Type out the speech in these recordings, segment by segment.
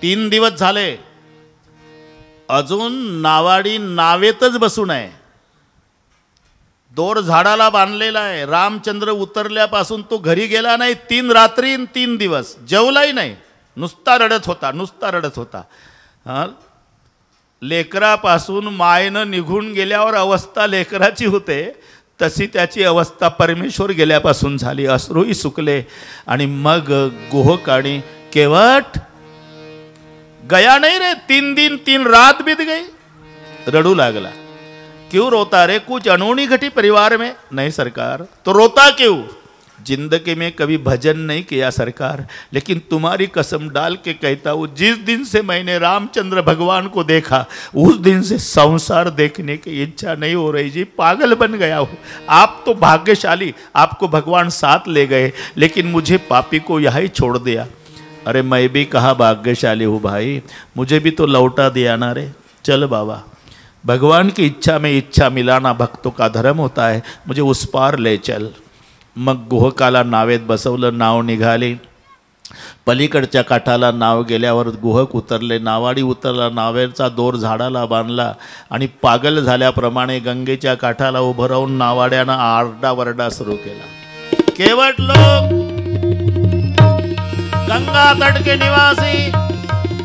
3 दिवस झाले अजून नावाडी नावेतच बसून आहे. दोर झाडाला बांधलेला आहे. रामचंद्र उतरल्यापासून तो घरी गेला नाही. 3 रात्री 3 दिवस जेवलाही नाही. नुसता रडत होता. लेकरापासून मायेनं निघून गेल्यावर अवस्था लेकराची होते तशी त्याची अवस्था परमेश्वर गेल्यापासून झाली. अश्रूही सुकले आणि मग गुहक आणि केवट गया नहीं रे, 3 दिन 3 रात बीत गई. रडू लागला. क्यों रोता रे, कुछ अनहोनी घटी परिवार में? नहीं सरकार. तो रोता क्यों? जिंदगी में कभी भजन नहीं किया सरकार, लेकिन तुम्हारी कसम डाल के कहता हूँ जिस दिन से मैंने रामचंद्र भगवान को देखा उस दिन से संसार देखने की इच्छा नहीं हो रही जी. पागल बन गया हूँ. आप तो भाग्यशाली, आपको भगवान साथ ले गए, लेकिन मुझे पापी को यहाँ छोड़ दिया. अरे मैं भी कहा भाग्यशाली हूँ भाई, मुझे भी तो लौटा दिया ना रे. चल बाबा, भगवान की इच्छा में इच्छा मिलाना भक्तों का धर्म होता है, मुझे उस पार ले चल. मग गुहकाला नावेत बसवलं. नाव निघाली. पलीकडच्या काठाला नाव गेल्यावर गुहक उतरले. नावाडी उतरला. नावेचा दोर झाडाला बांधला आणि पागल झाल्याप्रमाणे गंगेच्या काठाला उभं राहून नावाड्यानं आरडावरडा सुरू केला. केवट लोग, गंगा तट के निवासी,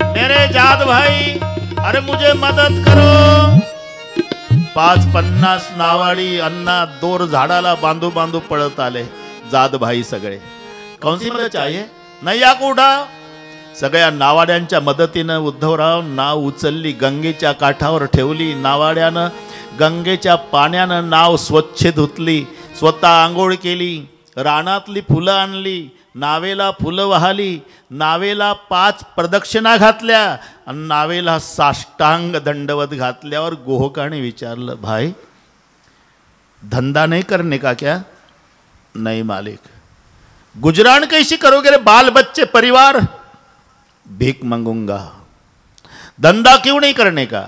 मेरे जात भाई, अरे मुझे मदद करो. 5-50 नावाडी अन्ना दोर झाडाला बांधू बांधू पळत आले. जात भाई सगळे. कौन सी मदत चाहिए? नैया को उठा. सगळ्या नावाड्यांच्या मदतीनं उद्धवराव नाव उचलली, गंगेच्या काठावर ठेवली. नावाड्यानं गंगेच्या पाण्यानं नाव स्वच्छ धुतली. स्वतः आंघोळ केली. रानातली फुलं आणली. नावेला फुलं वाहली. नावेला 5 प्रदक्षिणा घातल्या आणि नावेला साष्टांग दंडवत घातल्यावर गुहकाने विचारलं, भाई धंधा नहीं करने का क्या? नहीं मालिक. गुजरान कैसी करोगे रे, बाल बच्चे परिवार? भीख मांगूंगा. धंधा क्यों नहीं करने का?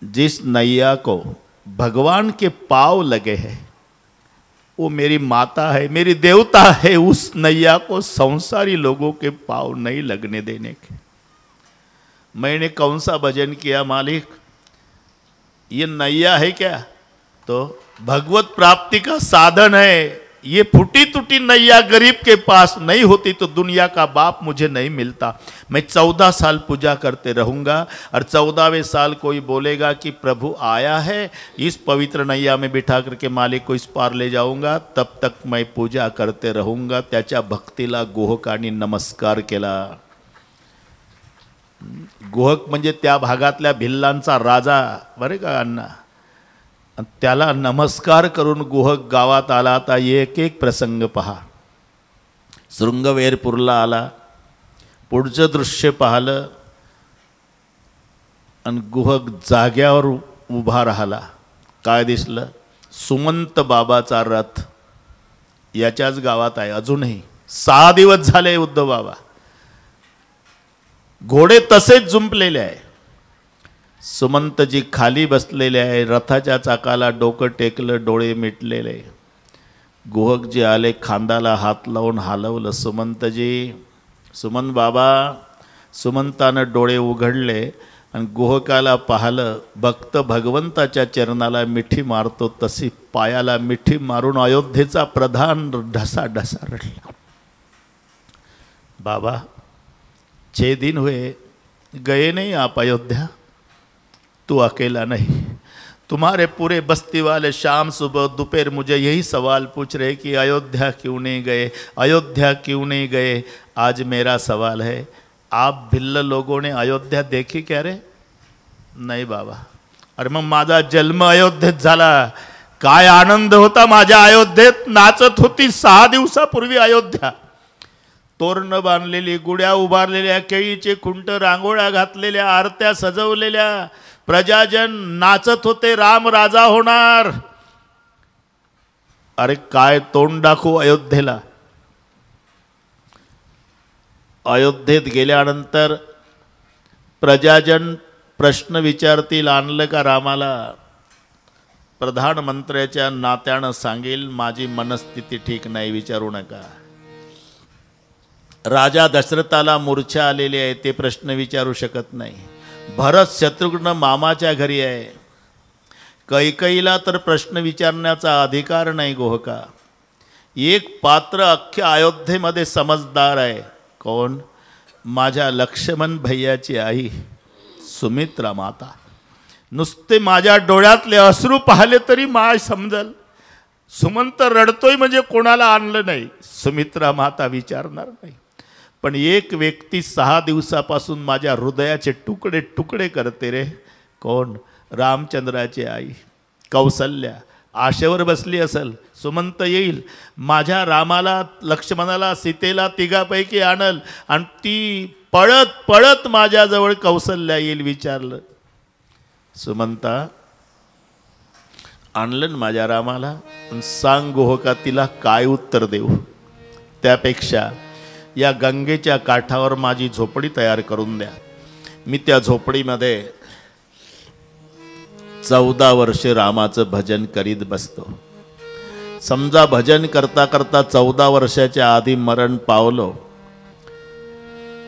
जिस नैया को भगवान के पाव लगे हैं वो मेरी माता है, मेरी देवता है. उस नैया को संसारी लोगों के पाव नहीं लगने देने के. मैंने कौन सा भजन किया मालिक? ये नैया है क्या? तो भगवत प्राप्ति का साधन है. ये फूटी टूटी नैया गरीब के पास नहीं होती तो दुनिया का बाप मुझे नहीं मिलता. मैं 14 साल पूजा करते रहूँगा और 14वें साल कोई बोलेगा कि प्रभु आया है, इस पवित्र नैया में बिठा करके मालिक को इस पार ले जाऊँगा, तब तक मैं पूजा करते रहूँगा. त्याच्या भक्तीला गुहकाने नमस्कार केला. गुहक म्हणजे त्या भागातल्या भिल्लांचा राजा बरे का अण्णा. त्याला नमस्कार करून गुहक गावात आला. आता एक एक प्रसंग पहा. शृंगवेरपूरला आला. पुढचं दृश्य पाहिलं आणि गुहक जाग्यावर उभा राहिला. काय दिसलं? सुमंत बाबाचा रथ याच्याच गावात आहे अजूनही. 6 दिवस झाले उद्धव बाबा. घोडे तसेच जुंपलेले आहे. सुमंतजी खाली बसलेले आहे. रथाच्या चाकाला डोकं टेकलं, डोळे मिटलेले. गुहकजी आले, खांदाला हात लावून हलवलं. सुमंतजी, सुमंत बाबा. सुमंतानं डोळे उघडले आणि गुहकाला पाहिलं. भक्त भगवंताच्या चरणाला मिठी मारतो तशी पायाला मिठी मारून अयोध्येचा प्रधान ढसा ढसा रडला. बाबा 6 दिन हुए गए नहीं आप अयोध्या. तू अकेला नहीं, तुम्हारे पूरे बस्ती वाले शाम सुबह दोपहर मुझे यही सवाल पूछ रहे कि अयोध्या क्यों नहीं गए, अयोध्या क्यों नहीं गए. आज मेरा सवाल है, आप भिल्ल लोगों ने अयोध्या देखी क्या रे? नाही बाबा. अरे मग माझा जन्म अयोध्येत झाला. काय आनंद होता माझ्या अयोध्येत. नाचत होती 6 दिवसापूर्वी अयोध्या. तोरण बांधलेली, गुड्या उभारलेल्या, केळीचे खुंट, रांगोळ्या घातलेल्या, आरत्या सजवलेल्या, प्रजाजन नाचत होते. राम राजा होणार. अरे काय तोंड दाखवू अयोध्येला. अयोध्येत गेल्यानंतर प्रजाजन प्रश्न विचारतील, आणलं का रामाला? प्रधानमंत्र्याच्या नात्यानं सांगेल माझी मनस्थिती ठीक नाही, विचारू नका. राजा दशरथाला मूर्छा आलेली आहे ते प्रश्न विचारू शकत नाही. भरत शत्रुघ्न मामाच्या घरी आहे. कैकईला तर प्रश्न विचारण्याचा अधिकार नाही गोहका. एक पात्र अख्ख्या अयोध्येमध्ये समजदार आहे. कोण? माझ्या लक्ष्मण भैयाची आई सुमित्रा माता. नुसते माझ्या डोळ्यातले अश्रू पाहिले तरी माय समजल सुमंत रडतोय म्हणजे कोणाला आणलं नाही. सुमित्रा माता विचारणार नाही. पण एक व्यक्ती 6 दिवसापासून माझ्या हृदयाचे तुकडे तुकडे करते रे. कोण? रामचंद्राची आई कौसल्या. आशेवर बसली असेल सुमंत येईल, माझ्या रामाला लक्ष्मणाला सीतेला तिघापैकी आणल आणि ती पळत पळत माझ्याजवळ कौसल्या येईल. विचारलं, सुमंता आणलं माझ्या रामाला? सांग गोहका तिला काय उत्तर देऊ? त्यापेक्षा या गंगेच्या काठावर माझी झोपडी तयार करून द्या. मी त्या झोपडीमध्ये 14 वर्षे रामाचं भजन करीत बसतो. समजा भजन करता करता 14 वर्षाच्या आधी मरण पावलो,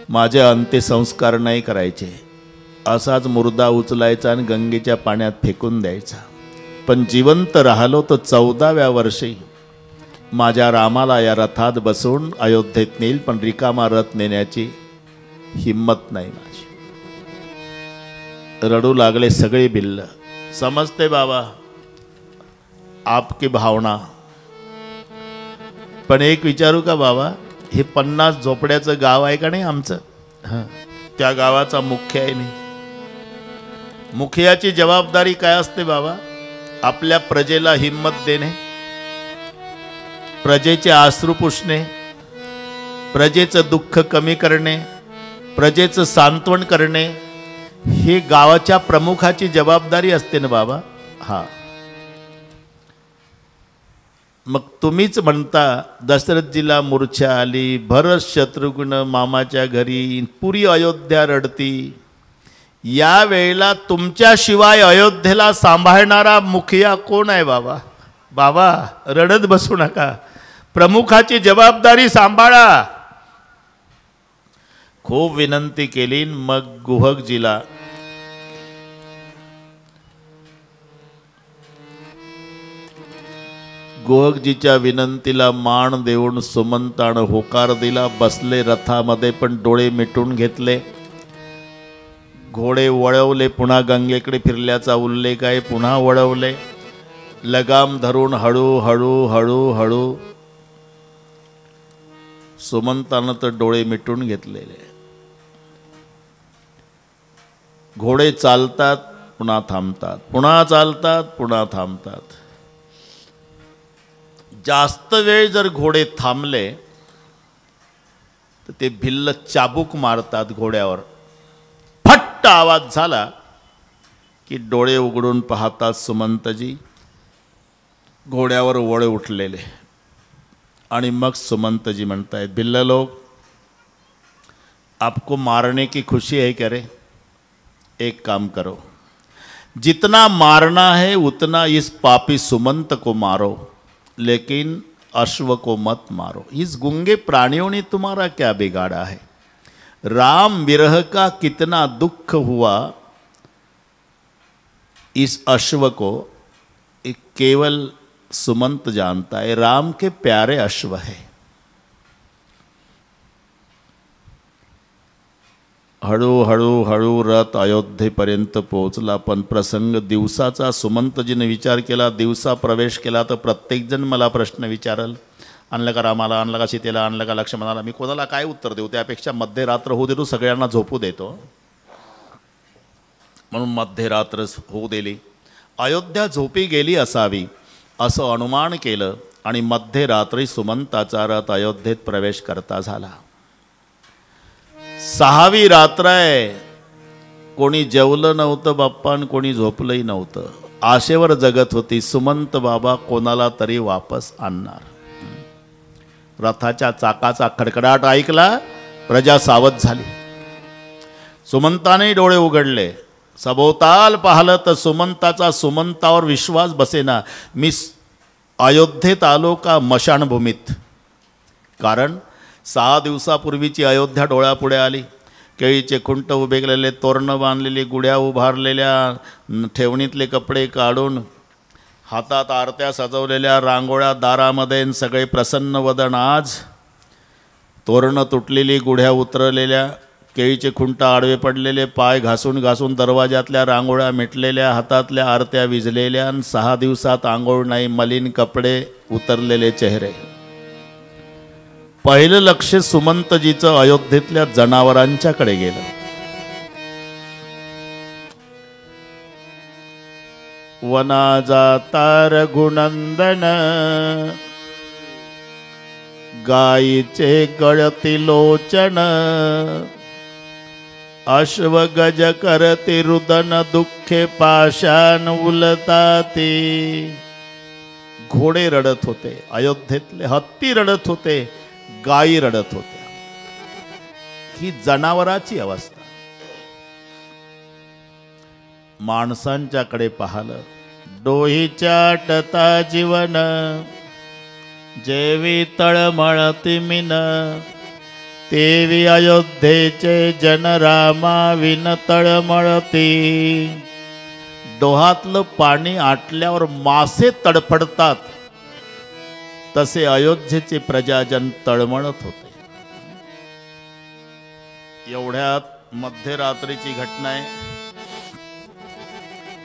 माझे अंत्यसंस्कार नाही करायचे. असाच मुर्दा उचलायचा आणि गंगेच्या पाण्यात फेकून द्यायचा. पण जिवंत राहिलो तर 14व्या वर्षी माझ्या रामाला या रथात बसवून अयोध्येत नेईल. पण रिकामा रथ नेण्याची हिम्मत नाही माझी. रडू लागले सगळे भिल्ल. समजते बाबा आपकी भावना. पण एक विचारू का बाबा, हे 50 झोपड्याचं गाव आहे का नाही आमचं? हां, त्या गावाचा मुख्य आहे मी. मुखियाची जबाबदारी काय असते बाबा? आपल्या प्रजेला हिम्मत देणे, प्रजेचे अश्रू पुसणे, प्रजेचं दुःख कमी करणे, प्रजेचं सांत्वन करणे, हे गावाच्या प्रमुखाची जबाबदारी असते ना बाबा. हा, मग तुम्हीच म्हणता दशरथजीला मूर्छा आली, भरत शत्रुघ्न मामाच्या घरी, पुरी अयोध्या रडती. या वेळेला तुमच्याशिवाय अयोध्येला सांभाळणारा मुखिया कोण आहे बाबा? बाबा रडत बसू नका, प्रमुखाची जबाबदारी सांभाळा. खूप विनंती केली. मग गुहकजीला गुहकजीच्या विनंतीला मान देऊन सुमंतानं होकार दिला. बसले रथामध्ये पण डोळे मिटून घेतले. घोडे वळवले. पुन्हा गंगेकडे फिरल्याचा उल्लेख आहे. पुन्हा वळवले. लगाम धरून हळू हळू हळू हळू सुमंतानं तर डोळे मिटून घेतलेले. घोडे चालतात पुन्हा थांबतात, पुन्हा चालतात पुन्हा थांबतात. जास्त वेळ जर घोडे थांबले तर ते भिल्ल चाबूक मारतात घोड्यावर. फट्ट आवाज झाला की डोळे उघडून पाहतात सुमंतजी घोड्यावर वळे उठलेले. आणि मग सुमंतजी म्हणतायत, भिल्ल लोग आपको मारने की खुशी है क्या रे? एक काम करो, जितना मारना है उतना इस पापी सुमंत को मारो, लेकिन अश्व को मत मारो. इस गूंगे प्राणियों ने तुम्हारा क्या बिगाड़ा है? राम विरह का कितना दुख हुआ इस अश्व को केवल सुमंत जानता है. राम के प्यारे अश्व है. हळू हळू हळू रथ अयोध्येपर्यंत पोहोचला. पण प्रसंग दिवसाचा. सुमंतजीने विचार केला, दिवसा प्रवेश केला तर प्रत्येकजण मला प्रश्न विचारल, आणलं का रामाला, आणलं का सीतेला, आणलं का लक्ष्मणाला. मी कोणाला काय उत्तर देऊ? त्यापेक्षा मध्यरात्र होऊ देतो, सगळ्यांना झोपू देतो. म्हणून मध्यरात्र होऊ दिली. अयोध्या झोपी गेली असावी असं अनुमान केलं आणि मध्यरात्री सुमंताचा रथ अयोध्येत प्रवेश करता झाला. 6वी रात्र आहे. कोणी जेवलं नव्हतं बाप्पा आणि कोणी झोपलंही नव्हतं. आशेवर जगत होती सुमंत बाबा कोणाला तरी वापस आणणार. रथाच्या चाकाचा खडखडाट ऐकला, प्रजा सावध झाली. सुमंताने डोळे उघडले. सभोवताल पाहिलं तर सुमंताचा सुमंतावर विश्वास बसेना. मी अयोध्येत आलो का मशानभूमीत? कारण 6 दिवसापूर्वीची अयोध्या डोळ्यापुढे आली. केळीचे खुंट उभे केलेले, तोरणं बांधलेली, गुढ्या उभारलेल्या, ठेवणीतले कपडे काढून, हातात आरत्या सजवलेल्या, रांगोळ्या दारामध्ये, सगळे प्रसन्न वदन. आज तोरणं तुटलेली, गुढ्या उतरलेल्या, केळीचे खुंट आडवे पडलेले, पाय घासून घासून दरवाजातल्या रांगोळ्या मिटलेल्या, हातातल्या आरत्या विझलेल्या, 6 दिवसात आंघोळ नाही, मलिन कपडे, उतरलेले चेहरे. पहिलं लक्ष सुमंतजीचं अयोध्येतल्या जनावरांच्याकडे गेलं. वना जाता रघुनंदन, गायीचे गळती लोचन, अश्व गज करती रुदन, दुःखे पाषाण उलताती. घोडे रडत होते, अयोध्येतले हत्ती रडत होते, गायी रडत होत्या. ही जनावराची अवस्था. माणसांच्याकडे पाहलं, डोहीच्या टता जीवन, जेवी तळमळती मिन, तेवी अयोध्येचे जन रामा विन तळमळती. डोहातलं पाणी आटल्यावर मासे तडफडतात, तसे अयोध्येचे प्रजाजन तळमळत होते. एवढ्यात मध्यरात्रीची घटना आहे.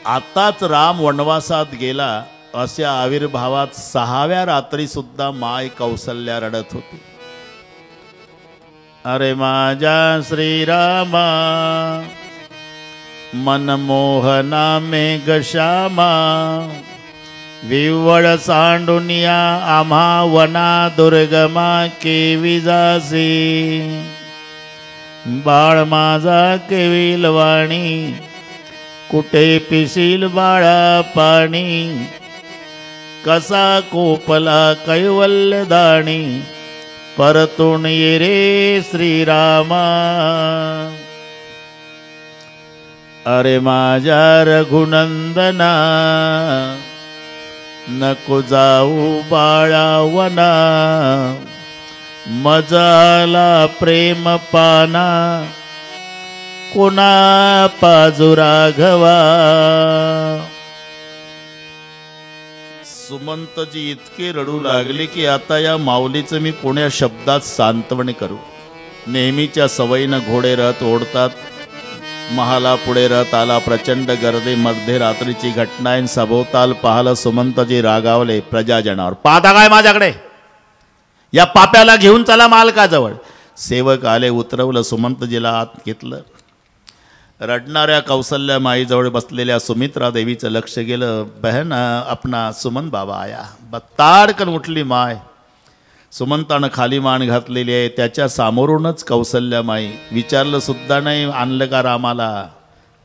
आताच राम वनवासात गेला अशा आविर्भावात 6व्या रात्री सुद्धा माय कौसल्या रडत होती. अरे माझ्या श्रीरामा, मनमोहना मेघ श्यामा, विवळ सांडुनिया आम्हा वना दुर्गमा केवी जासी. बाळ माझा केविल वाणी, कुठे पिशील बाळा पाणी, कसा कोपला कैवल्य दाणी, परतून ये रे श्रीरामा. अरे माझ्या रघुनंदना, नको जाऊ बाळा वना, मजाला प्रेम पाना, कोणा पाजुराघवा. सुमंतजी इतके रडू लागले की आता या माऊलीचं मी कोण्या शब्दात सांत्वन करू. नेहमीच्या सवयीनं घोडे रथ ओढतात. महाला पुढे रथ आला, प्रचंड गर्दी, मध्यरात्रीची घटना आहे. सभोवताल पाहलं, सुमंतजी रागावले प्रजाजनावर. पाहता काय माझ्याकडे, या पाप्याला घेऊन चला मालकाजवळ. सेवक आले, उतरवलं, सुमंतजीला आत घेतलं. रडणाऱ्या कौसल्या माईजवळ बसलेल्या सुमित्रा देवीचं लक्ष गेलं. बहन अपना सुमन बाबा आया. ताडकन उठली माय. सुमंतानं खाली मान घातलेली आहे. त्याच्या सामोरूनच कौसल्यामाई. विचारलं सुद्धा नाही, आणलं का रामाला.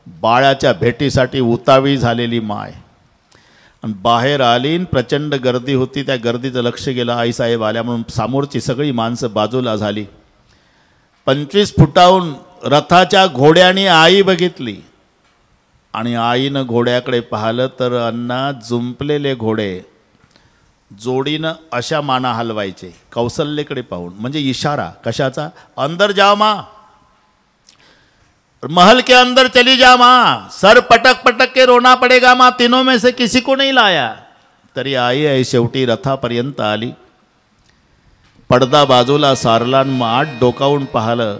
बाळाच्या भेटीसाठी उतावी झालेली माय. आणि बाहेर आली, प्रचंड गर्दी होती. त्या गर्दीचं लक्ष गेलं, आईसाहेब आल्या म्हणून. समोरची सगळी माणसं बाजूला झाली. 25 फुटाहून रथाच्या घोड्याने आई बघितली. आणि आईनं घोड्याकडे पाहिलं तर अण्णा जुंपलेले घोडे जोडीनं अशा माना हलवायचे कौसल्येकडे पाहून. म्हणजे इशारा कशाचा. अंदर जाओ माँ, महल के अंदर चली जा माँ, सर पटक पटक के रोना पड़ेगा माँ, तीनों में से किसी को नहीं लाया. तरी आई शेवटी रथापर्यंत आली. पडदा बाजूला सारला. माठ डोकावून पाहिलं,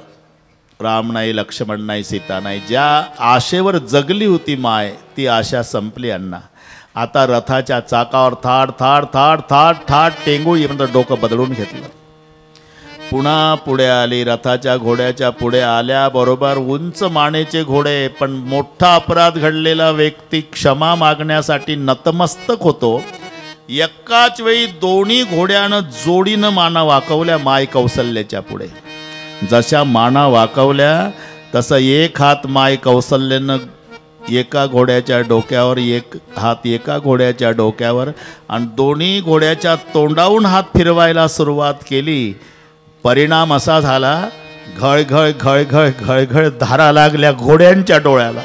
राम नाही, लक्ष्मण नाही, सीता नाही. ज्या आशेवर जगली होती माय, ती आशा संपली अण्णा. आता रथाच्या चाकावर थाट थाट थाट थाट थाट टेंगुळी म्हणून डोकं बदलून घेतलं. पुन्हा पुढे आली. रथाच्या घोड्याच्या पुढे आल्याबरोबर उंच मानेचे घोडे. पण मोठा अपराध घडलेला व्यक्ती क्षमा मागण्यासाठी नतमस्तक होतो. एकाच वेळी दोन्ही घोड्यानं जोडीनं माना वाकवल्या माय कौसल्याच्या पुढे. जशा माना वाकवल्या तसं एक हात माय कौसल्यानं एका घोड्याच्या डोक्यावर, एक हात एका घोड्याच्या डोक्यावर, आणि दोन्ही घोड्याच्या तोंडावून हात फिरवायला सुरुवात केली. परिणाम असा झाला, घळघळ घळघळ घळघळ धारा लागल्या घोड्यांच्या डोळ्याला.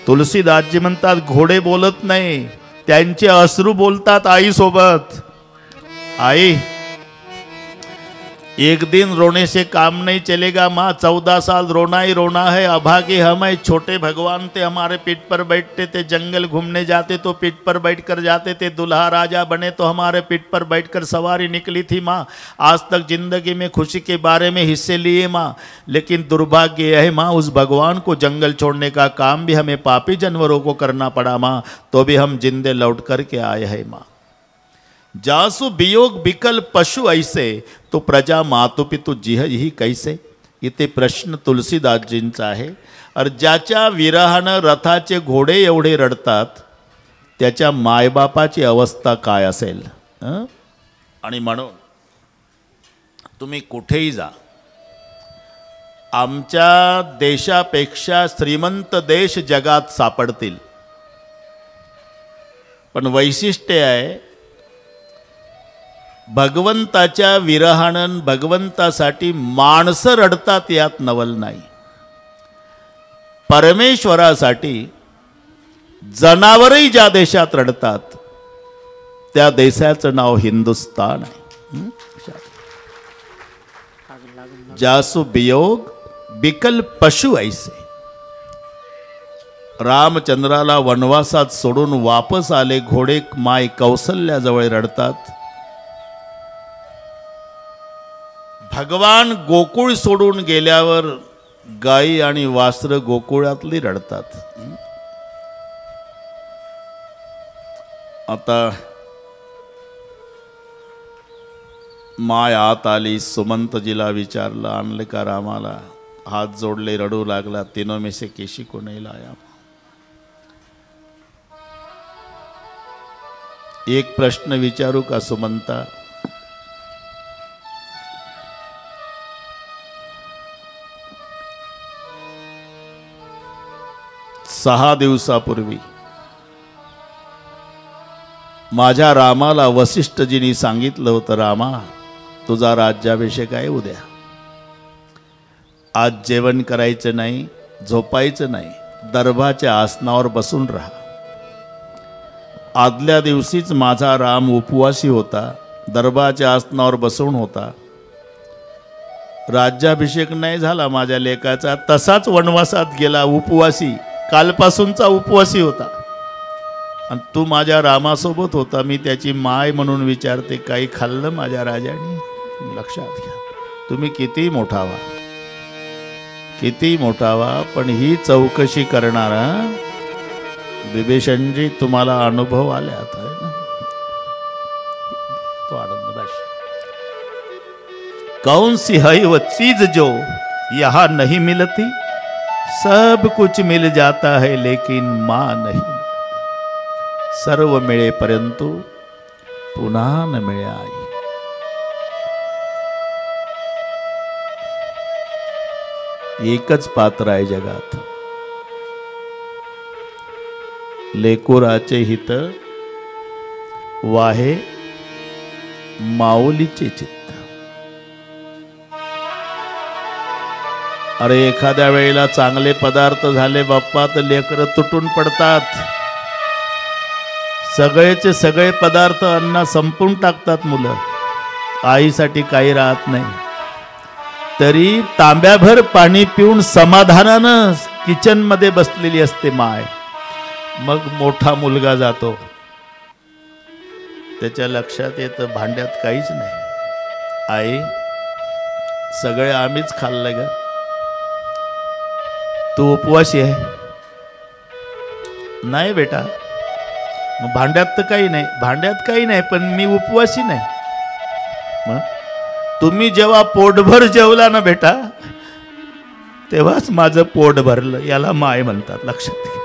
तुलसीदासजी म्हणतात, घोडे बोलत नाही, त्यांचे अश्रू बोलतात आई सोबत. आई, एक दिन रोने से काम नहीं चलेगा माँ, 14 साल रोना ही रोना है। अभागे हम है, छोटे भगवान थे, हमारे पीठ पर बैठते थे, जंगल घूमने जाते तो पीठ पर बैठ कर जाते थे, दुल्हा राजा बने तो हमारे पीठ पर बैठकर सवारी निकली थी माँ। आज तक जिंदगी में खुशी के बारे में हिस्से लिए माँ, लेकिन दुर्भाग्य है माँ, उस भगवान को जंगल छोड़ने का काम भी हमें पापी जानवरों को करना पड़ा माँ, तो भी हम जिंदे लौट करके आए हैं माँ। जासु वियोग बिकल पशु ऐसे, तो प्रजा मातु पितु जिह ही कैसे। इथे प्रश्न तुलसीदासजींचा आहे। और ज्याच्या विरहानं रथाचे घोडे एवढे रडतात, त्याच्या मायबापाची अवस्था काय असेल। आणि म्हणून तुम्ही कुठेही जा, आमच्या देशापेक्षा श्रीमंत देश जगात सापडतील, पण वैशिष्ट्य आहे भगवंताच्या विरहानं भगवंतासाठी माणसं रडतात यात नवल नाही। परमेश्वरासाठी जनावरही ज्या देशात रडतात त्या देशाचं नाव हिंदुस्तान आहे। जासु वियोग बिकल पशु ऐसे। रामचंद्राला वनवासात सोडून वापस आले घोडे माय कौसल्याजवळ रडतात। भगवान गोकुळ सोडून गेल्यावर गाई आणि वासर गोकुळातली रडतात। आता माय आत आली, सुमंतजीला विचारलं आणलं का रामाला, हात जोडले रडू लागला, तीनों में से किसी को नहीं लाया। एक प्रश्न विचारू का सुमंता, 6 दिवसापूर्वी माझ्या रामाला वसिष्ठजींनी सांगितलं होतं, रामा तुझा राज्याभिषेक आहे उद्या, आज जेवण करायचं नाही, झोपायचं नाही, दर्भाच्या आसनावर बसून राहा। आदल्या दिवशीच माझा राम उपवासी होता, दर्भाच्या आसनावर बसून होता, राज्याभिषेक नाही झाला माझ्या लेकाचा, तसाच वनवासात गेला उपवासी, कालपासूनचा उपवासी होता। आणि तू माझ्या रामासोबत होता, मी त्याची माय म्हणून विचारते, काही खाल्लं माझ्या राजाने? लक्षात घ्या, तुम्ही किती मोठा व्हा, किती मोठा व्हा, पण ही चौकशी करणारा विभीषणजी तुम्हाला अनुभव आले आता है ना, तो आनंद बस। कौन सी है वो चीज जो यहाँ नहीं मिलती, सब कुछ मिल जाता है लेकिन माँ नहीं। सर्व मिळे परंतु पुन्हा न मिळे आई। एकच पात्र आहे जगात, लेकुराचे हित वाहे माऊलीचे चित्त। अरे एखाद्या वेळेला चांगले पदार्थ झाले बाप्पा तर लेकरं तुटून पडतात, सगळेचे सगळे पदार्थ अन्न संपून टाकतात मुलं, आईसाठी काही राहत नाही। तरी तांब्याभर पाणी पिऊन समाधानानं किचन मध्ये बसलेली असते माय। मग मोठा मुलगा जातो, त्याच्या लक्षात येतं भांड्यात काहीच नाही, आई सगळे आम्हीच खाल्लं ग, तू उपवासी आहे? नाही बेटा, मग भांड्यात तर काही नाही, भांड्यात काही नाही पण मी उपवासी नाही। मग तुम्ही जेव्हा पोटभर जेवला ना बेटा, तेव्हाच माझं पोट भरलं, याला माय म्हणतात, लक्षात घ्या।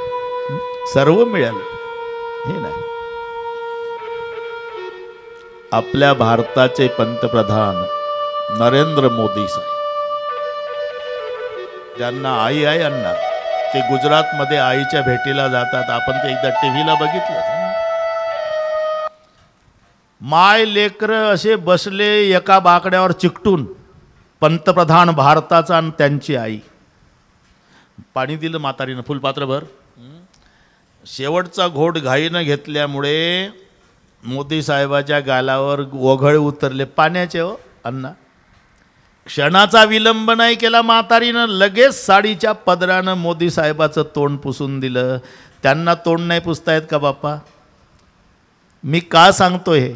सर्व मिळालं हे नाही। आपल्या भारताचे पंतप्रधान नरेंद्र मोदी साहेब, ज्यांना आई आहे अण्णा, ते गुजरातमध्ये आईच्या भेटीला जातात, आपण ते एकदा टीव्हीला बघितलं। माय लेकर असे बसले एका बाकड्यावर चिकटून, पंतप्रधान भारताचा आणि त्यांची आई। पाणी दिलं म्हातारीनं फुलपात्रभर, शेवटचा घोट घाईनं घेतल्यामुळे मोदी साहेबाच्या गालावर ओघळ उतरले पाण्याचे। हो अण्णा, क्षणाचा विलंब नाही केला म्हातारीनं, लगेच साडीच्या पदरानं मोदी साहेबाचं तोंड पुसून दिलं. त्यांना तोंड नाही पुसतायत का बाप्पा? मी का सांगतोय हे?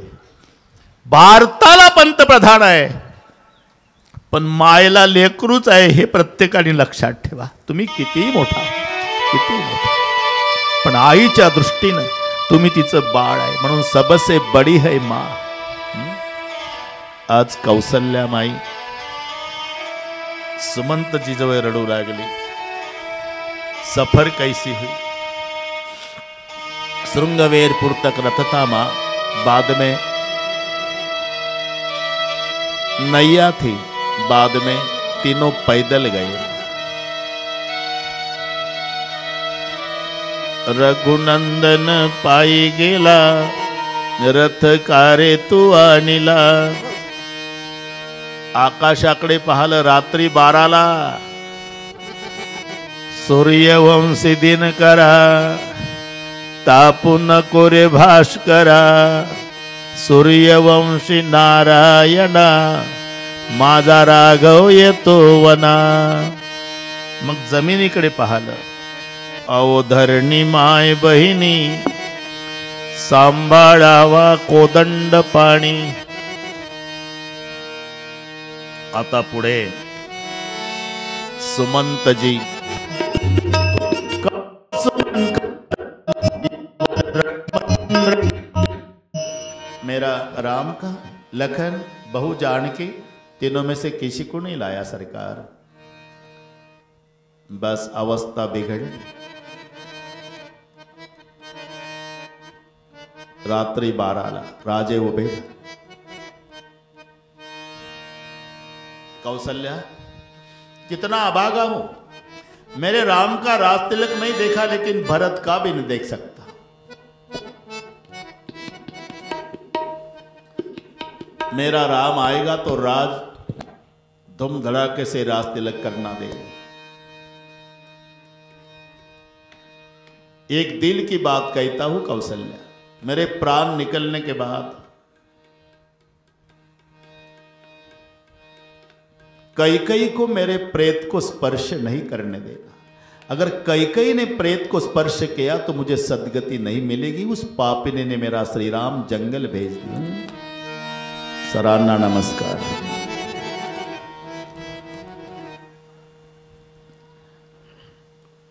भारताला पंतप्रधान आहे पण मायला लेकरूच आहे हे प्रत्येकाने लक्षात ठेवा. तुम्ही कितीही मोठा, पण आईच्या दृष्टीनं तुम्ही तिचं बाळ आहे, म्हणून सबसे बडी है माँ. आज कौसल्या माई सुमंतजी जवळ रडू लागली. सफर कैसी हुई, श्रृंगवेरपुर तक रथता माँ, बाद में नैया थी, बाद में तीनों पैदल गए. रघुनंदन पायी गेला, रथ कारे तू आणिला. आकाशाकडे पाहिलं रात्री 12ला, सूर्यवंशी दिनकरा, तापू नको रे भास्करा, सूर्यवंशी नारायणा, माझा राघव येतो वना. मग जमिनीकडे पाहिलं, अवधरणी माय बहिणी, सांभाळावा कोदंड पाणी. आता पुढे सुमंतजी मेरा राम का लखन बहु जानकी, तीनों में से किसी को नहीं लाया सरकार. बस अवस्था बिगड़ी. रात्रि 12ला राजे उभे. कौशल्या, कितना अभागा हूं, मेरे राम का राज तिलक नहीं देखा लेकिन भरत का भी नहीं देख सकता. मेरा राम आएगा तो राज धूम धड़ाके से राज तिलक करना दे. एक दिल की बात कहता हूं कौशल्या, मेरे प्राण निकलने के बाद कैकई को मेरे प्रेत को स्पर्श नहीं करने देना. अगर कैकई ने प्रेत को स्पर्श किया तो मुझे सदगति नहीं मिलेगी. उस पापिने ने मेरा श्री राम जंगल भेज दिया. सरांना नमस्कार.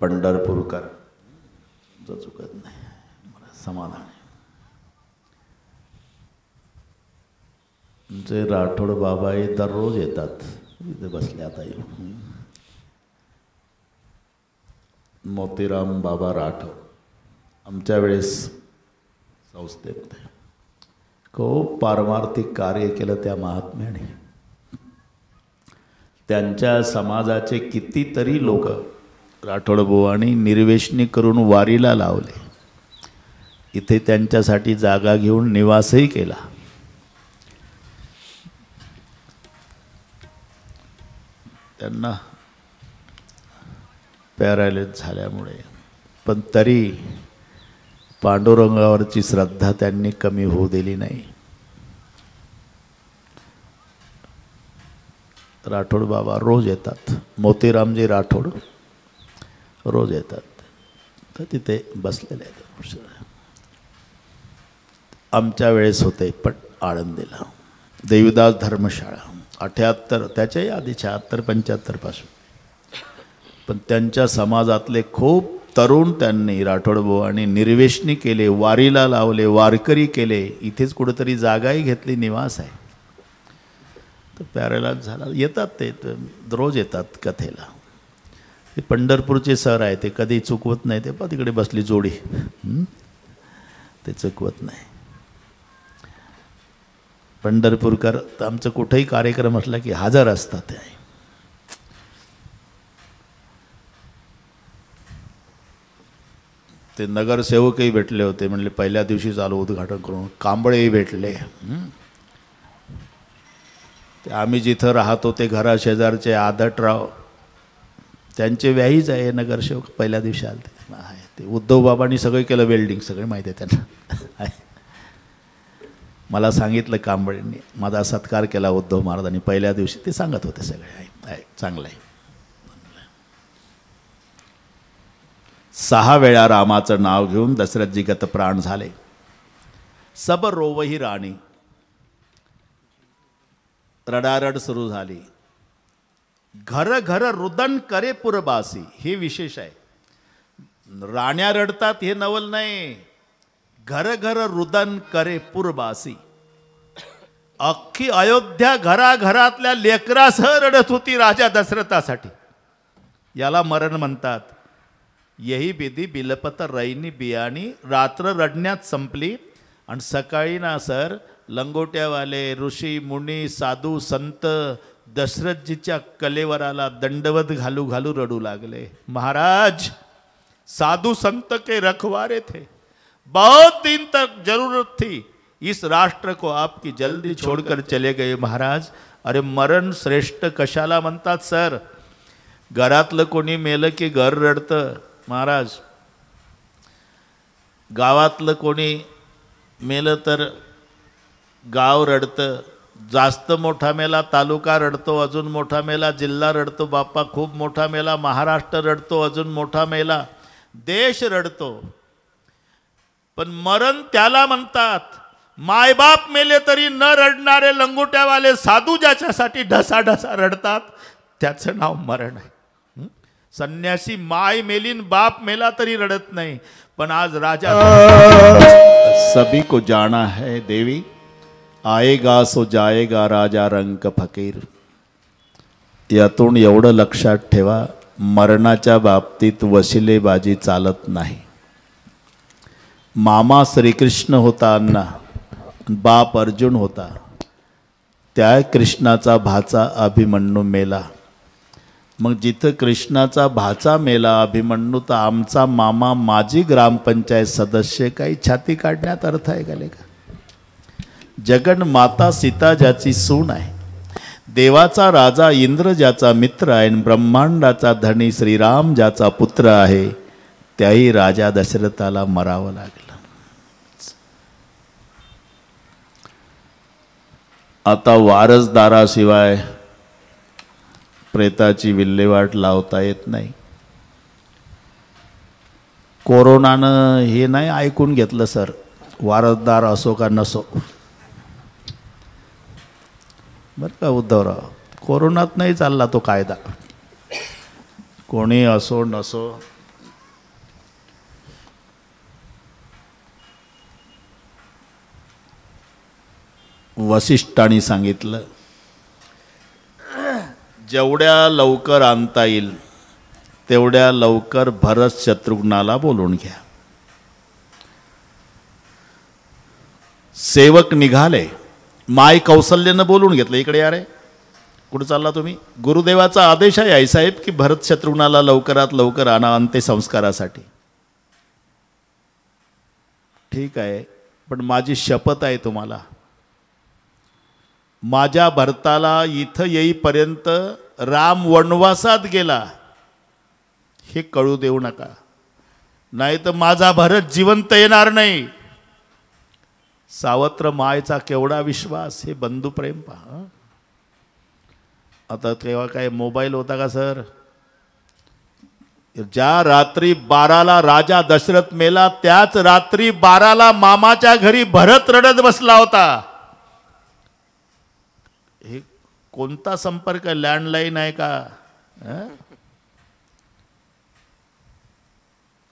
पंढरपूरकर जो चुकत नाही, मला समाधान आहे. जे राठोड बाबा हे दररोज येतात, इथे बसले आता येऊ. मोतीराम बाबा राठोड आमच्या वेळेस संस्थेत खूप पारमार्थिक कार्य केलं त्या महात्म्याने. त्यांच्या समाजाचे कितीतरी लोक राठोड बुवांनी निर्वेशनी करून वारीला लावले. इथे त्यांच्यासाठी जागा घेऊन निवासही केला. त्यांना पॅरालाइज झाल्यामुळे, पण तरी पांडुरंगावरची श्रद्धा त्यांनी कमी होऊ दिली नाही. राठोड बाबा रोज येतात, मोतीरामजी राठोड रोज येतात, तर तिथे बसलेले आहेत. आमच्या वेळेस होते पण आळंदीला देवीदास धर्मशाळा 78, त्याच्याही आधी 76-75 पासून. पण त्यांच्या समाजातले खूप तरुण त्यांनी राठोडबुवांनी निर्वेशनी केले, वारीला लावले, वारकरी केले. इथेच कुठेतरी जागाही घेतली, निवास आहे. तर पॅरालाइज झाला. येतात ते रोज येतात कथेला. ते पंढरपूरचे सर आहे, ते कधी चुकवत नाही. ते पण तिकडे बसली जोडी, ते चुकवत नाही. पंढरपूरकर आमचं कुठेही कार्यक्रम असला की हजर असतात. ते ते नगरसेवकही भेटले होते, म्हणले पहिल्या दिवशी चालू उद्घाटन करून. कांबळेही भेटले. ते आम्ही जिथं राहतो ते घराशेजारचे आदटराव, त्यांचे व्याहीच आहे नगरसेवक, पहिल्या दिवशी आले ते. उद्धव बाबांनी सगळं केलं, वेल्डिंग सगळे माहिती आहे त्यांना. मला सांगितलं कांबळेंनी, माझा सत्कार केला उद्धव महाराजांनी पहिल्या दिवशी. ते सांगत होते सगळे, आहे चांगलं आहे. 6 वेळा रामाचं नाव घेऊन दशरथजी गतप्राण झाले. सब रोवही राणी, रडारड सुरू झाली. घर घर रुदन करे पुरबासी, हे विशेष आहे. राण्या रडतात हे नवल नाही, घर घर रुदन करे पुरबासी. अख्खी अयोध्या घराघरातल्या लेकरासह रडत होती राजा दशरथासाठी. याला मरण म्हणतात. यही विधी बिलपत रैनी बियाणी. रात्र रडण्यात संपली आणि सकाळी ना सर लंगोट्यावाले ऋषी मुनी साधू संत दशरथजीच्या कलेवराला दंडवत घालू घालू रडू लागले. महाराज, साधु संत के रखवारे थे, बहुत दिन तक जरूरत थी, इस राष्ट्र को आपकी जल्दी छोड़कर चले गए महाराज. अरे मरण श्रेष्ठ कशाला म्हणतात सर? घरातलं कोणी मेलं की घर रडतं महाराज. गावातलं कोणी मेलं तर गाव रडतं. जास्त मोठा मेला तालुका रडतो, अजून मोठा मेला जिल्हा रडतो. बाप्पा खूप मोठा मेला महाराष्ट्र रडतो, अजून मोठा मेला देश रडतो. पण मरण त्याला म्हणतात. मायबाप मेले तरी न रडणारे लंगोट्यावाले साधू ज्याच्यासाठी ढसाढसा रडतात त्याचं नाव मरण आहे. संन्यासी माय मेलीन बाप मेला तरी रडत नाही. पण आज राजा सभी को जाना है देवी, आएगा सो जाएगा राजा रंक फकीर. यातून एवढं लक्षात ठेवा, मरणाच्या बाबतीत वशिलेबाजी चालत नाही. मामा श्रीकृष्ण होता अण्णा, बाप अर्जुन होता. त्या कृष्णाचा भाचा अभिमन्यू मेला. मग जिथं कृष्णाचा भाचा मेला अभिमन्यू, तर आमचा मामा माजी ग्रामपंचायत सदस्य, काही छाती काढण्यात अर्थ आहे का लेका? जगन माता सीता ज्याची सून आहे, देवाचा राजा इंद्र ज्याचा मित्र आहे, ब्रह्मांडाचा धनी श्रीराम ज्याचा पुत्र आहे, त्याही राजा दशरथाला मरावं लागलं. आता वारसदाराशिवाय प्रेताची विल्हेवाट लावता येत नाही. कोरोनानं हे नाही ऐकून घेतलं सर, वारसदार असो का नसो. बरं का उद्धवराव, कोरोनात नाही चालला तो कायदा, कोणी असो नसो. वसिष्ठांनी सांगितलं, जेवढ्या लवकर आणता येईल तेवढ्या लवकर भरत शत्रुघ्नाला बोलून घ्या. सेवक निघाले. माय कौशल्यानं बोलून घेतलं, इकडे या रे, कुठं चालला तुम्ही? गुरुदेवाचा आदेश आहे आईसाहेब की भरत शत्रुघ्नाला लवकरात लवकर आणा अंत्यसंस्कारासाठी. ठीक आहे, पण माझी शपथ आहे तुम्हाला, माझ्या भरताला इथं येईपर्यंत राम वनवासात गेला हे कळू देऊ नका, नाही तर माझा भरत जिवंत येणार नाही. सावत्र मायचा केवढा विश्वास, हे बंधुप्रेम पहा. आता तेव्हा काय मोबाईल होता का सर? ज्या रात्री 12ला राजा दशरथ मेला, त्याच रात्री 12ला मामाच्या घरी भरत रडत बसला होता. हे कोणता संपर्क? लँडलाईन आहे का?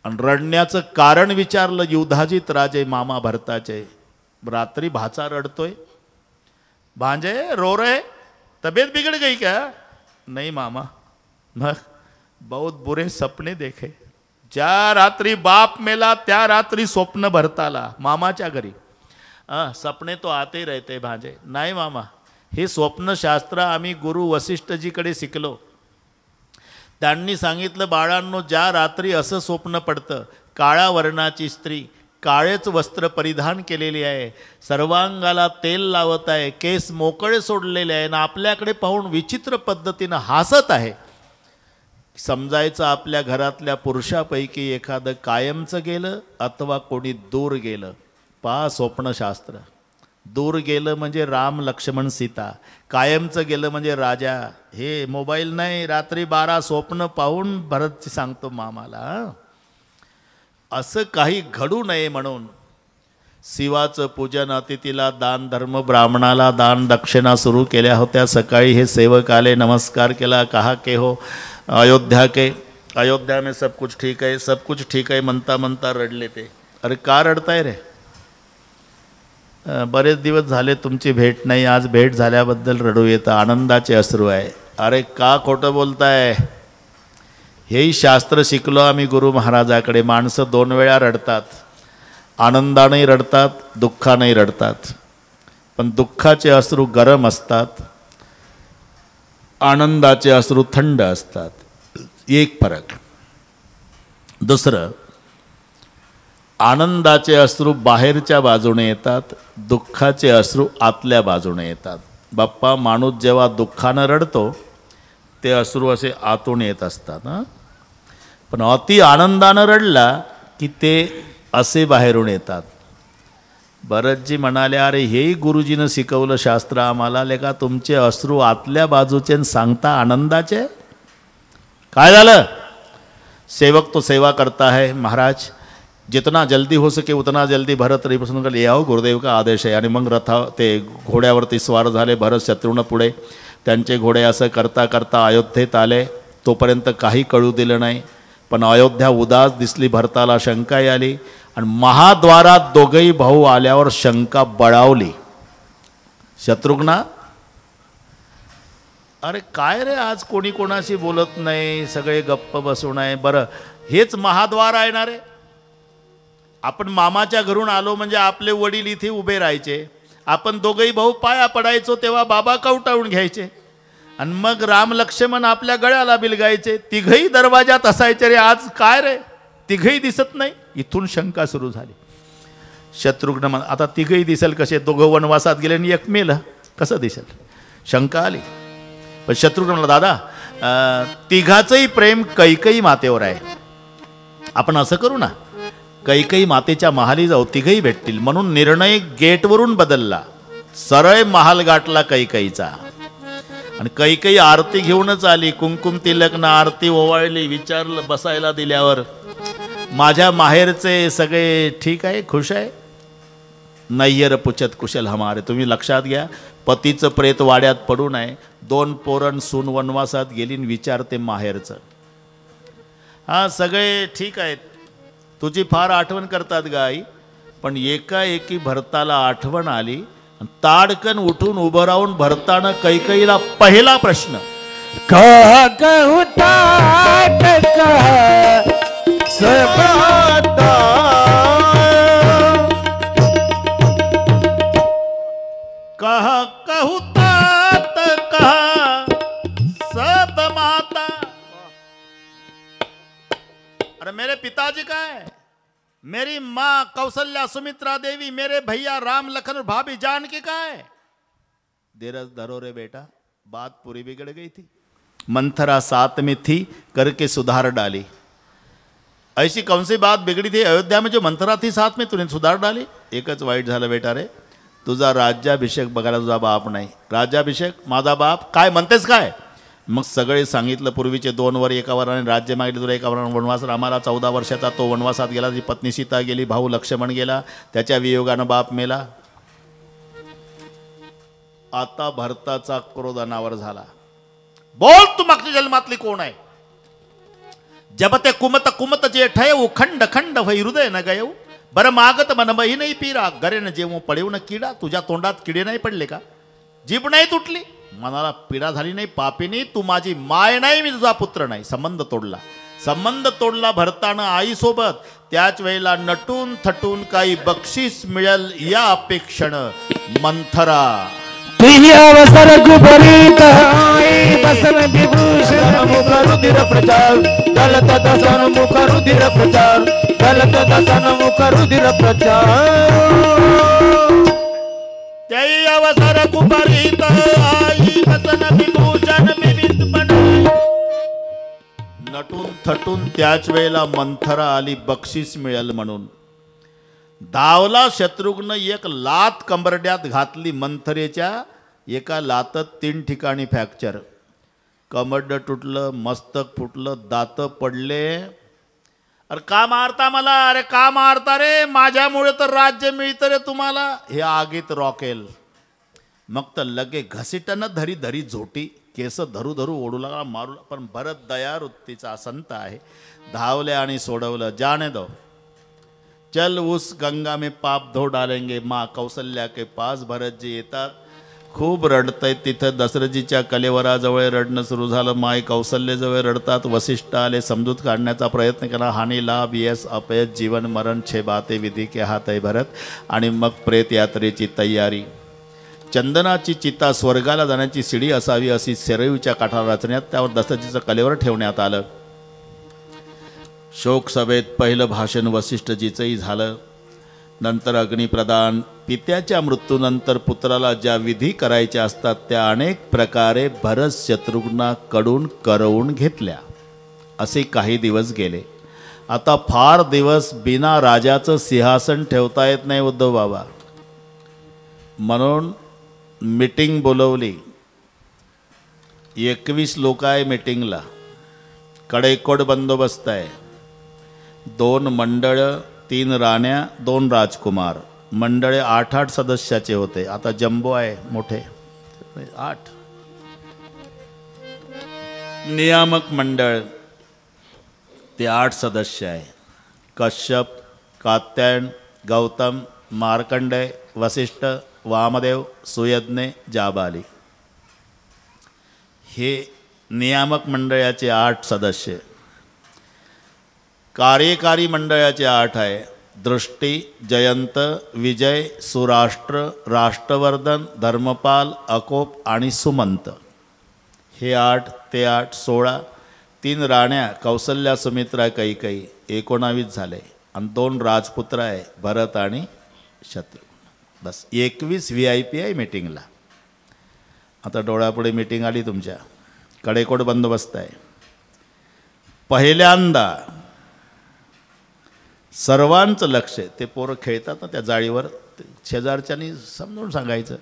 आणि रडण्याचं कारण विचारलं युधाजित राजे मामा भरताचे. रात्री भाचा रडतोय, भांजे रो रहे, तबीयत बिगड़ गई क्या? नहीं मामा, मग बहुत बुरे सपने देखे. ज्या रात्री बाप मेला त्या रात्री स्वप्न भरताला मामाच्या घरी. सपने तो आते रहते भांजे. नाही मामा, हे स्वप्नशास्त्र आम्ही गुरु वसिष्ठजीकडे शिकलो. त्यांनी सांगितलं, बाळांनो, ज्या रात्री असं स्वप्न पडतं, काळ्या वर्णाची स्त्री, काळेच वस्त्र परिधान केलेली आहे, सर्वांगाला तेल लावत आहे, केस मोकळे सोडलेले आहे आणि आपल्याकडे पाहून विचित्र पद्धतीनं हसत आहे, समजायचं आपल्या घरातल्या पुरुषापैकी एखादं कायमचं गेलं अथवा कोणी दूर गेलं. पहा स्वप्नशास्त्र. दूर गेलं म्हणजे राम लक्ष्मण सीता, कायमचं गेलं म्हणजे राजा. हे मोबाईल नाही, रात्री 12 स्वप्न पाहून भरतची सांगतो मामाला. असं काही घडू नये म्हणून शिवाचं पूजन, अतिथीला दान धर्म, ब्राह्मणाला दान दक्षिणा सुरू केल्या होत्या. सकाळी हे सेवक आले, नमस्कार केला. कहा के हो? अयोध्या के. अयोध्या में सब कुछ ठीक है, सब कुछ ठीक है म्हणता म्हणता रडले ते. अरे का रडताय रे? बरेच दिवस झाले तुमची भेट नाही, आज भेट झाल्याबद्दल रडू येतं, आनंदाचे अश्रू आहे. अरे का खोटं बोलताय? हेही शास्त्र शिकलो आम्ही गुरु महाराजाकडे. माणसं 2 वेळा रडतात, आनंदाने रडतात, दुःखाने रडतात. पण दुःखाचे अश्रू गरम असतात, आनंदाचे अश्रू थंड असतात. एक फरक. दुसरं, आनंदाचे अश्रू बाहेरच्या बाजूने येतात, दुःखाचे अश्रू आतल्या बाजूने येतात. बाप्पा, माणूस जेव्हा दुःखानं रडतो ते अश्रू असे आतून येत असतात. पण अति आनंदानं रडला की ते असे बाहेरून येतात. भरतजी म्हणाले, अरे हेही गुरुजीनं शिकवलं शास्त्र आम्हाला. लेका तुमचे अश्रू आतल्या बाजूचे सांगता आनंदाचे. काय झालं? सेवक तो सेवा करता है महाराज, जितना जल्दी हो सके उतना जल्दी भरत रिप्रसन्न कर ले आओ, गुरुदेव का आदेश आहे. आणि मग ते घोड्यावरती स्वार झाले. भरत शत्रुघ्न पुढे, त्यांचे घोडे असं करता करता अयोध्येत आले. तोपर्यंत काही कळू दिलं नाही. पण अयोध्या उदास दिसली, भरताला शंका आली. आणि महाद्वारात दोघंही भाऊ आल्यावर शंका बळावली. शत्रुघ्ना, अरे काय रे, आज कोणी कोणाशी बोलत नाही, सगळे गप्प बसून आहे. बरं, हेच महाद्वार आहे ना रे? आपण मामाच्या घरून आलो म्हणजे आपले वडील इथे उभे राहायचे, आपण दोघंही भाऊ पाया पडायचो तेव्हा बाबा कवटाळून घ्यायचे, आणि मग राम लक्ष्मण आपल्या गळ्याला बिलगायचे. तिघही दरवाजात असायचे. रे आज काय रे, तिघही दिसत नाही. इथून शंका सुरू झाली. शत्रुघ्न म्हण, आता तिघही दिसेल कसे? दोघं वनवासात गेले आणि एक मेलं, कसं दिसेल? शंका आली. पण शत्रुघ्न म्हणला, दादा तिघाचंही प्रेम कैकेयी मातेवर आहे. आपण असं करू ना, कैकेयी मातेच्या महाली जाऊ, तिघही भेटतील. म्हणून निर्णय गेटवरून बदलला. सरळ महाल गाठला कैकेयीचा. आणि कैकेयी आरती घेऊनच आली. कुंकुम तिलकनं आरती ओवाळली. विचारलं बसायला दिल्यावर, माझ्या माहेरचे सगळे ठीक आहे, खुश आहे? नय्यर पुछत कुशल हमारे. तुम्ही लक्षात घ्या, पतीचं प्रेत वाड्यात पडू नये. 2 पोरण सून वनवासात गेली, विचारते माहेरचं. हां, सगळे ठीक आहेत, तुझी फार आठवण करतात ग आई. पण एकाएकी भरताला आठवण आली. ताडकन उठून उभं राहून भरतानं कैकेयीला पहिला प्रश्न, कहा कहूँ तात कहा सबता, कहा कहूँ तात कहा सब माता. अरे मेरे पिताजी का है, मेरी माँ कौशल्या सुमित्रा देवी, मेरे भैया राम लखन और भाभी जानकी का है. धीरज धरो रे बेटा, बात पूरी बिगड़ गई थी. मंथरा साथ में थी, करके सुधार डाली. ऐसी कौन सी बात बिगड़ी थी अयोध्या में जो मंथरा थी साथ में, तूने सुधार डाली. एकच वाईट झालं बेटा रे, तुझा राज्याभिषेक बघायला तुझा बाप नाही. राज्याभिषेक माझा बाप काय म्हणतेस काय? मग सगळे सांगितलं. पूर्वीचे 2 वर एका वराने राज्य मागितले, तुला एका वराने वनवास. रामाला 14 वर्षाचा तो वनवासात गेला, त्याची पत्नी सीता गेली, भाऊ लक्ष्मण गेला, त्याच्या वियोगानं बाप मेला. आता भरताचा क्रोध अनावर झाला. बोल, तू मागच्या जन्मातली कोण आहे? जब ते कुमत कुमत जे ठयऊ, खंड खंड भई हृदय न गयऊ. बरं मागत मन बही नाही पीरा, गरेन जेव पडेव न किडा. तुझ्या तोंडात किडे नाही पडले का? जीभ नाही तुटली? मनाला पीडा झाली नाही? पापिनी, तू माझी माय नाही, मी तुझा पुत्र नाही. संबंध तोडला. संबंध तोडला भरतानं आईसोबत. त्याच वेळेला नटून थटून काही बक्षीस मिळेल या अपेक्षेनं मंथरा तुही अवसर गुबरीत आई बसन विभूषण मुख रुधिर प्रचार, दलत दसन मुख रुधिर प्रचार, दलत दसन मुख रुधिर प्रचार. त्याही अवसर कुबरीत आई बसन विभूषण विविध बनाई. नटून थटून त्याच वेळेला मंथरा आली बक्षीस मिळेल म्हणून. धावला शत्रुघ्न, एक लात कंबरड्यात घातली मंथरेच्या, एका लातत 3 ठिकाणी फ्रॅक्चर. कमरड तुटलं, मस्तक फुटलं, दात पडले. अरे का मारता मला, अरे का मारता रे, माझ्यामुळे तर राज्य मिळतं रे तुम्हाला, हे आगीत रॉकेल. मग तर लगे घसीटनं धरी धरी झोटी, केस धरू धरू ओढू लागला, मारू. पण भरत दया वृत्तीचा संत आहे, धावले आणि सोडवलं. जाने दो, चल उस गंगा में पाप धो डालेंगे. माँ कौसल्या के पास भरतजी येतात. खूप रडतंय तिथं. दशरथजीच्या कलेवराजवळ रडणं सुरू झालं. माय कौसल्यजवळ रडतात. वसिष्ठ आले, समजूत काढण्याचा प्रयत्न केला. हानी लाभ यश अपयश जीवन मरण छे बाते विधी के हात आहे भरत. आणि मग प्रेत यात्रेची तयारी. चंदनाची चिता स्वर्गाला जाण्याची शिडी असावी अशी शरयूच्या काठावर रचण्यात, त्यावर दशरथजीचं कलेवर ठेवण्यात आलं. शोकसभेत पहिलं भाषण वसिष्ठजीचंही झालं. नंतर अग्निप्रदान. पित्याच्या मृत्यूनंतर पुत्राला ज्या विधी करायच्या असतात त्या अनेक प्रकारे भरत शत्रुघ्नाकडून करवून घेतल्या. असे काही दिवस गेले. आता फार दिवस बिना राजाचं सिंहासन ठेवता येत नाही उद्धव बाबा. म्हणून मीटिंग बोलवली. 21 लोक आहे मीटिंगला. कडेकोट बंदोबस्त आहे. 2 मंडळ, 3 राण्या, 2 राजकुमार. मंडळे 8-8 सदस्याचे होते. आता जम्बो आहे मोठे 8. नियामक मंडळ ते 8 सदस्य आहे. कश्यप, कात्यायन, गौतम, मार्कंडेय, वसिष्ठ, वामदेव, सुयज्ञ, जाबाली. हे नियामक मंडळाचे 8 सदस्य. कार्यकारी मंडळाचे 8 आहे. दृष्टी, जयंत, विजय, सुराष्ट्र, राष्ट्रवर्धन, धर्मपाल, अकोप आणि सुमंत. हे 8 ते 8 16. 3 राण्या कौसल्या, सुमित्रा, कैकेयी 19 झाले. आणि 2 राजपुत्र आहे, भरत आणि शत्रुघ्न. बस 21 VIP आहे मीटिंगला. आता डोळ्यापुढे मीटिंग आली तुमच्या. कडेकोट बंदोबस्त आहे. पहिल्यांदा सर्वांचं लक्ष, ते पोरं खेळतात ना त्या जाळीवर, शेजारच्यानी समजून सांगायचं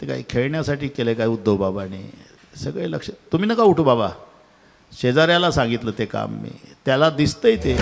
ते काही खेळण्यासाठी केले काय उद्धव बाबाने. सगळे लक्ष, तुम्ही नका उठू बाबा, शेजाऱ्याला सांगितलं ते काम मी, त्याला दिसतंय ते.